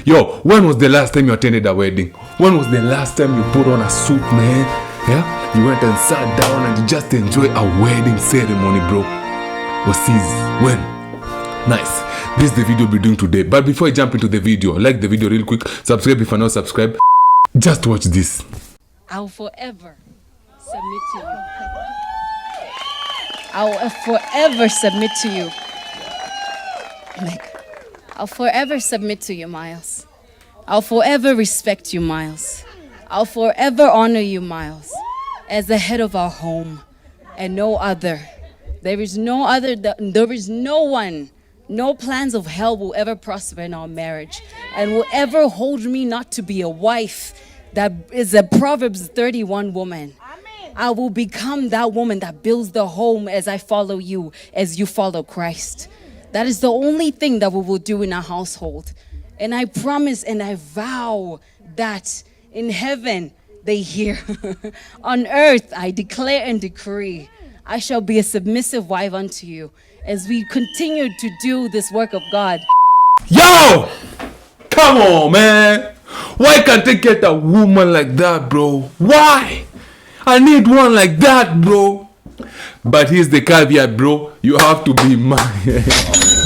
Yo, when was the last time you attended a wedding? When was the last time you put on a suit, man? Yeah? You went and sat down and you just enjoy a wedding ceremony, bro. When? Nice. This is the video we'll be doing today. But before I jump into the video, like the video real quick, subscribe if you're not subscribed. Just watch this. I'll forever submit to you. I'll forever submit to you. I'll forever submit to you, Miles. I'll forever respect you, Miles. I'll forever honor you, Miles, as the head of our home and no other. There is no other, there is no one, no plans of hell will ever prosper in our marriage and will ever hold me not to be a wife that is a Proverbs 31 woman. Amen. I will become that woman that builds the home as I follow you, as you follow Christ. That is the only thing that we will do in our household. And I promise and I vow that in heaven they hear. On earth I declare and decree, I shall be a submissive wife unto you as we continue to do this work of God. Yo! Come on, man. Why can't I get a woman like that, bro? Why? I need one like that, bro. But here's the caveat, bro. You have to be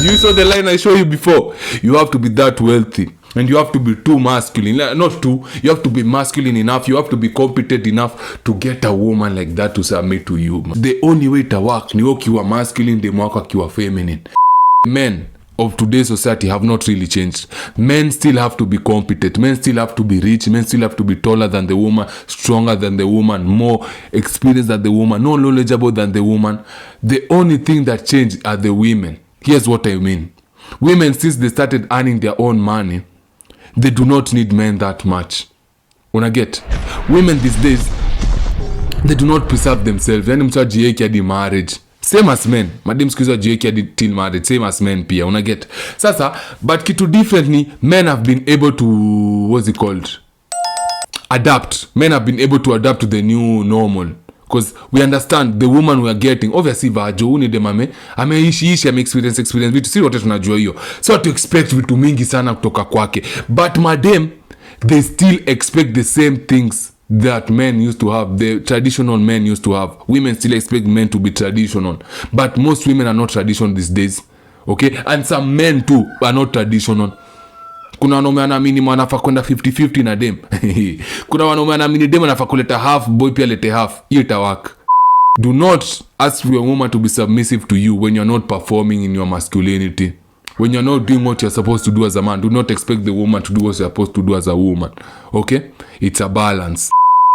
You saw the line I showed you before. You have to be that wealthy. And you have to be too masculine. Not too. You have to be masculine enough. You have to be competent enough to get a woman like that to submit to you. The only way to work ni ukiwa masculine, demu wako akiwa feminine. Men of today's society have not really changed. Men still have to be competent. Men still have to be rich. Men still have to be taller than the woman, stronger than the woman, more experienced than the woman, more knowledgeable than the woman. The only thing that changed are the women. Here's what I mean. Women, since they started earning their own money, they do not need men that much. Wanna get? Women these days, they do not preserve themselves. Yani mtu ajiweke hadi marriage. Same as men. Madam sikuiza ajiweke hadi till marriage. Same as men pia. Wanna get? Sasa, but kitu differently, men have been able to, what's it called? Adapt. Men have been able to adapt to the new normal. Because we understand the woman we are getting, obviously vajo uni de mame ameishi experience vitu si wote tunajua hiyo, so to expect vitu mingi sana kutoka kwake, but madam they still expect the same things that men used to have, the traditional men used to have. Women still expect men to be traditional, but most women are not traditional these days, okay? And some men too are not traditional. Kuna wanaume wanaamini mwanafaa kwenda 50-50 na dem. Kuna wanaume wanaamini dem anafaa kuleta half, boy pia lete half. Hiyo itawaka. Do not ask your woman to be submissive to you when you're not performing in your masculinity. When you're not doing what you're supposed to do as a man, do not expect the woman to do what you're supposed to do as a woman. Okay? It's a balance.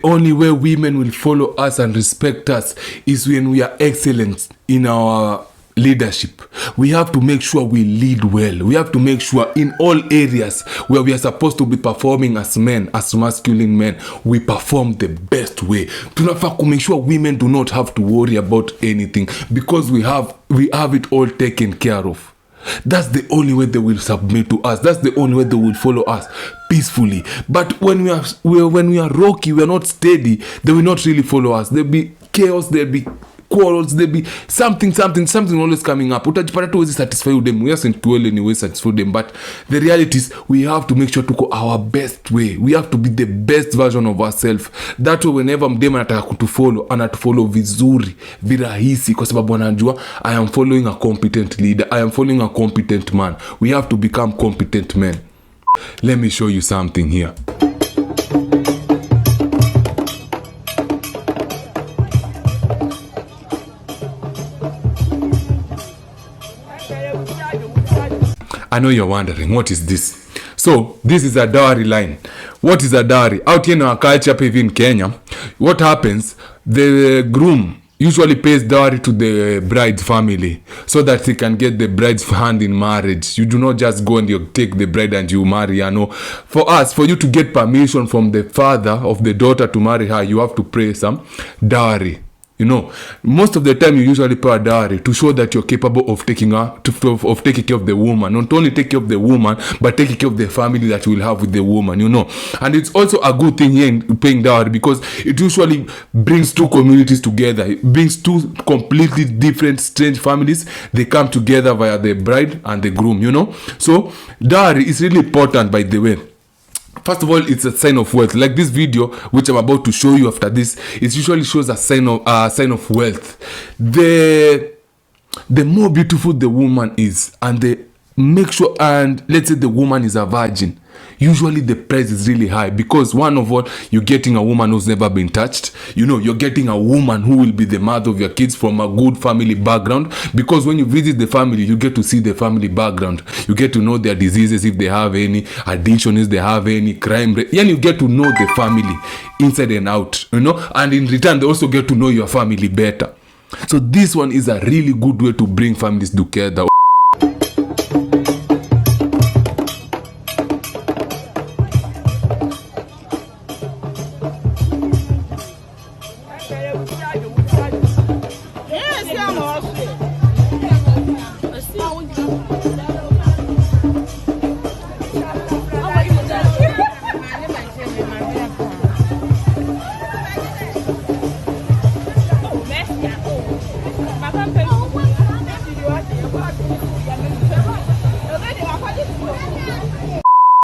Only way women will follow us and respect us is when we are excellent in our leadership. We have to make sure we lead well. We have to make sure in all areas where we are supposed to be performing as men, as masculine men, we perform the best way. Tunafaa to make sure women do not have to worry about anything because we have it all taken care of. That's the only way they will submit to us. That's the only way they will follow us peacefully. But when we are rocky, we are not steady, they will not really follow us. There'll be chaos, there'll be quarrels, there be something always coming up. Utajipata tu wezi satisfy them. We aren't to anyway satisfy them, but the reality is we have to make sure to go our best way. We have to be the best version of ourselves. That way whenever mdema anataka kutufollow, anatufollow vizuri, virahisi, kwa sababu anajua I am following a competent leader. I am following a competent man. We have to become competent men. Let me show you something here. I know you're wondering, what is this? So, this is a dowry line. What is a dowry? Out here in our culture, even in Kenya, what happens, the groom usually pays dowry to the bride's family so that he can get the bride's hand in marriage. You do not just go and you take the bride and you marry, you know. For us, for you to get permission from the father of the daughter to marry her, you have to pay some dowry. You know, most of the time you usually pay a dowry to show that you're capable of taking care of the woman. Not only take care of the woman, but taking care of the family that you will have with the woman, you know. And it's also a good thing here in paying dowry because it usually brings two communities together. It brings two completely different, strange families. They come together via the bride and the groom, you know. So dowry is really important, by the way. First of all, it's a sign of wealth. Like this video, which I'm about to show you after this, it usually shows a sign of wealth. The more beautiful the woman is, and let's say the woman is a virgin, usually the price is really high because one of all, you're getting a woman who's never been touched. You know, you're getting a woman who will be the mother of your kids from a good family background, because when you visit the family, you get to see the family background. You get to know their diseases, if they have any addiction, if they have any crime rate. And you get to know the family inside and out, you know, and in return, they also get to know your family better. So this one is a really good way to bring families together.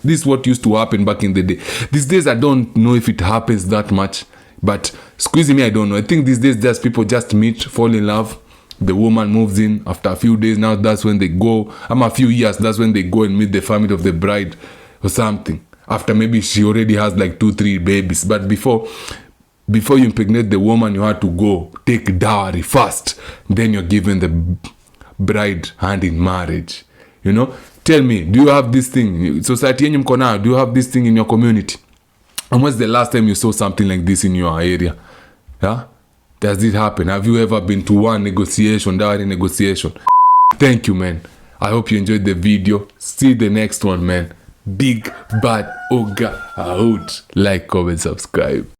This is what used to happen back in the day. These days, I don't know if it happens that much. But squeezing me, I don't know. I think these days, just people just meet, fall in love. The woman moves in. After a few days, now that's when they go. A few years, that's when they go and meet the family of the bride or something. After maybe she already has like 2-3 babies. But before you impregnate the woman, you have to go take dowry first. Then you're given the bride hand in marriage. You know? Tell me, do you have this thing? Society, do you have this thing in your community? And when's the last time you saw something like this in your area? Yeah? Does it happen? Have you ever been to one negotiation, dowry negotiation? Thank you, man. I hope you enjoyed the video. See the next one, man. Big Bad Oga out. Like, comment, subscribe.